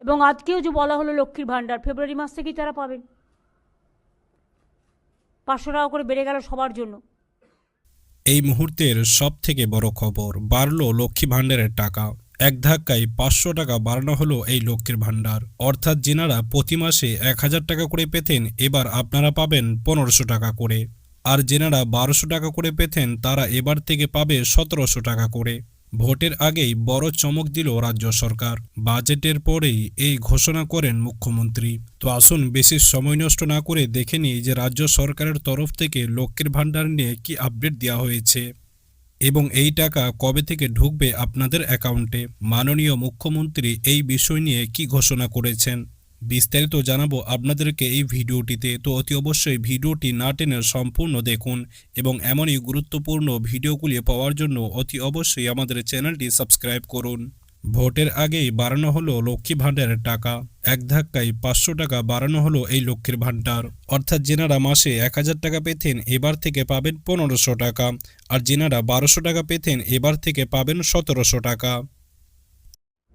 এবং আজকেও যে বলা হলো লক্ষ্মীর ভাণ্ডার, ফেব্রুয়ারি মাস থেকেই তারা পাবেন। 500 টাকা করে বেড়ে গেল সবার জন্য। এই মুহূর্তের সব থেকে বড় খবর, বাড়লো লক্ষ্মী ভাণ্ডারের টাকা। এক ধাক্কায় 500 টাকা বাড়ানো হলো এই লক্ষ্মীর ভাণ্ডার। অর্থাৎ যেনারা প্রতি মাসে 1000 টাকা করে পেতেন, এবার আপনারা পাবেন 1500 টাকা করে। আর যেনারা 1200 টাকা করে পেতেন, তারা এবার থেকে পাবে 1700 টাকা করে। ভোটের আগেই বড় চমক দিল রাজ্য সরকার। বাজেটের পরেই এই ঘোষণা করেন মুখ্যমন্ত্রী। তো আসুন বেশি সময় নষ্ট না করে দেখে নিই যে রাজ্য সরকারের তরফ থেকে লক্ষ্মীর ভাণ্ডার নিয়ে কি আপডেট দেওয়া হয়েছে এবং এই টাকা কবে থেকে ঢুকবে আপনাদের অ্যাকাউন্টে। মাননীয় মুখ্যমন্ত্রী এই বিষয় নিয়ে কি ঘোষণা করেছেন বিস্তারিত জানাবো আপনাদেরকে এই ভিডিওটিতে। তো অতি অবশ্যই ভিডিওটি না টেনে সম্পূর্ণ দেখুন এবং এমনই গুরুত্বপূর্ণ ভিডিওগুলি পাওয়ার জন্য অতি অবশ্যই আমাদের চ্যানেলটি সাবস্ক্রাইব করুন। ভোটের আগেই বাড়ানো হলো লক্ষ্মী ভাণ্ডারের টাকা। এক ধাক্কায় 500 টাকা বাড়ানো হলো এই লক্ষ্মীর ভাণ্ডার। অর্থাৎ যেনারা মাসে 1000 টাকা পেতেন, এবার থেকে পাবেন 1500 টাকা। আর যেনারা 1200 টাকা পেতেন, এবার থেকে পাবেন 1700 টাকা।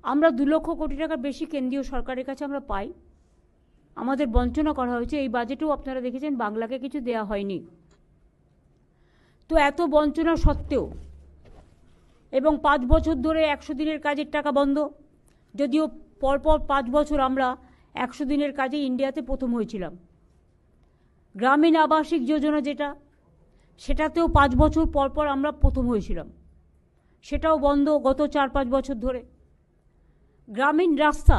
আমরা 2 লক্ষ কোটি টাকার বেশি কেন্দ্রীয় সরকারের কাছে আমরা পাই। আমাদের বঞ্চনা করা হয়েছে। এই বাজেটেও আপনারা দেখেছেন বাংলাকে কিছু দেয়া হয়নি। তো এত বঞ্চনা সত্ত্বেও এবং 5 বছর ধরে 100 দিনের কাজের টাকা বন্ধ, যদিও পরপর 5 বছর আমরা 100 দিনের কাজে ইন্ডিয়াতে প্রথম হয়েছিলাম। গ্রামীণ আবাসিক যোজনা যেটা, সেটাতেও 5 বছর পরপর আমরা প্রথম হয়েছিলাম, সেটাও বন্ধ গত 4-5 বছর ধরে। গ্রামীণ রাস্তা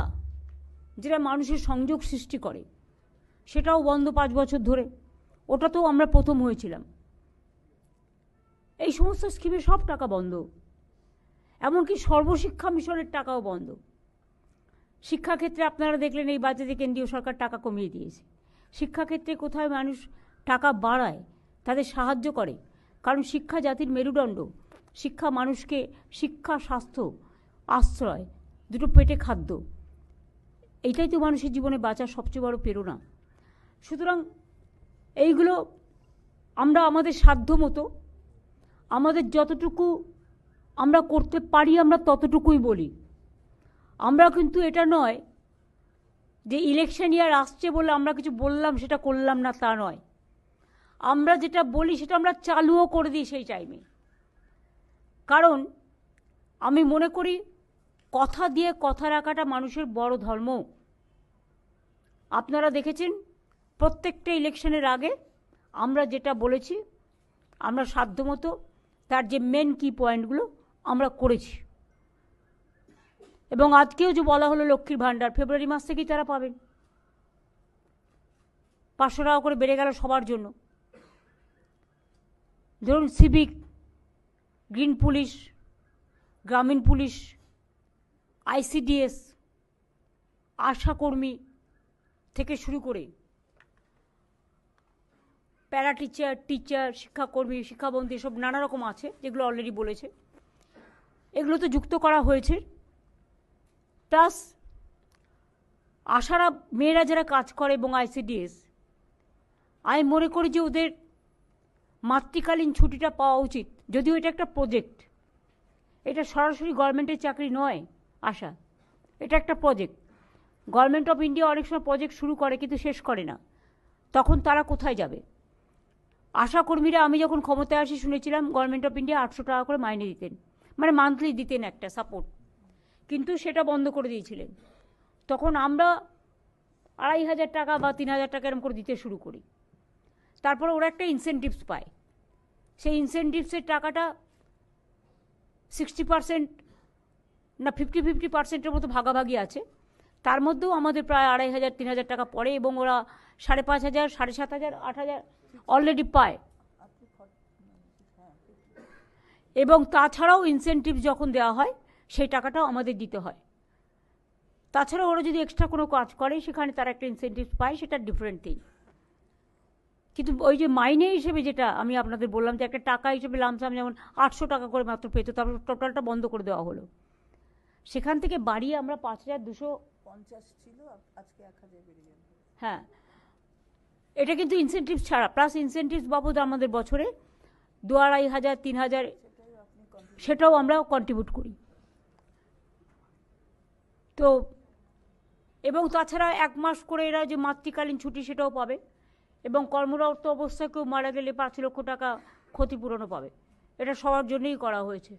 যেটা মানুষের সংযোগ সৃষ্টি করে, সেটাও বন্ধ 5 বছর ধরে, ওটাতেও আমরা প্রথম হয়েছিলাম। এই সমস্ত স্কিমে সব টাকা বন্ধ। এমনকি সর্বশিক্ষা মিশনের টাকাও বন্ধ। শিক্ষাক্ষেত্রে আপনারা দেখলেন এই বাজেটে কেন্দ্রীয় সরকার টাকা কমিয়ে দিয়েছে। শিক্ষাক্ষেত্রে কোথায় মানুষ টাকা বাড়ায়, তাদের সাহায্য করে, কারণ শিক্ষা জাতির মেরুদণ্ড। শিক্ষা মানুষকে শিক্ষা, স্বাস্থ্য, আশ্রয়, দুটো পেটে খাদ্য, এইটাই তো মানুষের জীবনে বাঁচার সবচেয়ে বড় প্রেরণা। সুতরাং এইগুলো আমরা আমাদের সাধ্য মতো, আমাদের যতটুকু আমরা করতে পারি আমরা ততটুকুই বলি। আমরা কিন্তু এটা নয় যে ইলেকশন ইয়ার আসছে বলে আমরা কিছু বললাম সেটা করলাম না, তা নয়। আমরা যেটা বলি সেটা আমরা চালুও করে দিই সেই টাইমে। কারণ আমি মনে করি কথা দিয়ে কথা রাখাটা মানুষের বড় ধর্ম। আপনারা দেখেছেন প্রত্যেকটা ইলেকশনের আগে আমরা যেটা বলেছি, আমরা সাধ্যমতো তার যে মেন কি পয়েন্টগুলো আমরা করেছি। এবং আজকেও যে বলা হলো লক্ষ্মীর ভাণ্ডার, ফেব্রুয়ারি মাস থেকেই তারা পাবেন। 500 টাকা করে বেড়ে গেল সবার জন্য। ধরুন সিভিক, গ্রিন পুলিশ, গ্রামীণ পুলিশ, আইসিডিএস, আশাকর্মী থেকে শুরু করে প্যারা টিচার, টিচার, শিক্ষাকর্মী, শিক্ষাবন্ধী, সব নানা রকম আছে যেগুলো অলরেডি বলেছে, এগুলো তো যুক্ত করা হয়েছে। প্লাস আশারা মেয়েরা যারা কাজ করে এবং আইসিডিএস, আমি মনে করি যে ওদের মাতৃকালীন ছুটিটা পাওয়া উচিত। যদিও এটা একটা প্রজেক্ট, এটা সরাসরি গভর্নমেন্টের চাকরি নয় আশা, এটা একটা প্রজেক্ট। গভর্নমেন্ট অফ ইন্ডিয়া অনেক সময় প্রজেক্ট শুরু করে কিন্তু শেষ করে না, তখন তারা কোথায় যাবে? আশাকর্মীরা আমি যখন ক্ষমতায় আসি শুনেছিলাম গভর্নমেন্ট অফ ইন্ডিয়া 800 টাকা করে মাইনে দিতেন, মানে মান্থলি দিতেন একটা সাপোর্ট, কিন্তু সেটা বন্ধ করে দিয়েছিলেন। তখন আমরা 2500 টাকা বা 3000 টাকা এরকম করে দিতে শুরু করি। তারপরে ওরা একটা ইনসেন্টিভস পায়, সেই ইনসেন্টিভসের টাকাটা 60% না 50-50% মতো ভাগাভাগি আছে। তার মধ্যেও আমাদের প্রায় 2500-3000 টাকা পড়ে এবং ওরা 5500, 7500, 8000 অলরেডি পায়। এবং তাছাড়াও ইনসেন্টিভ যখন দেওয়া হয় সেই টাকাটাও আমাদের দিতে হয়। তাছাড়া ওরা যদি এক্সট্রা কোনো কাজ করে সেখানে তারা একটা ইনসেন্টিভ পায়, সেটা ডিফারেন্ট থিং। কিন্তু ওই যে মাইনে হিসেবে যেটা আমি আপনাদের বললাম যে একটা টাকা হিসেবে লামসাম যেমন 800 টাকা করে মাত্র পেত, তারপর টোটালটা বন্ধ করে দেওয়া হলো। সেখান থেকে বাড়িয়ে আমরা 5250 ছিল, আজকে 1000 বেড়ে গেল। হ্যাঁ, এটা কিন্তু ইনসেন্টিভ ছাড়া, প্লাস ইনসেন্টিভ বাবদ আমাদের বছরে 2500-3000 সেটাও আমরা কন্ট্রিবিউট করি। তো এবং তাছাড়া 1 মাস করে এরা যে মাতৃকালীন ছুটি সেটাও পাবে, এবং কর্মরত অবস্থায় কেউ মারা গেলে 5 লক্ষ টাকা ক্ষতিপূরণও পাবে। এটা সবার জন্যই করা হয়েছে।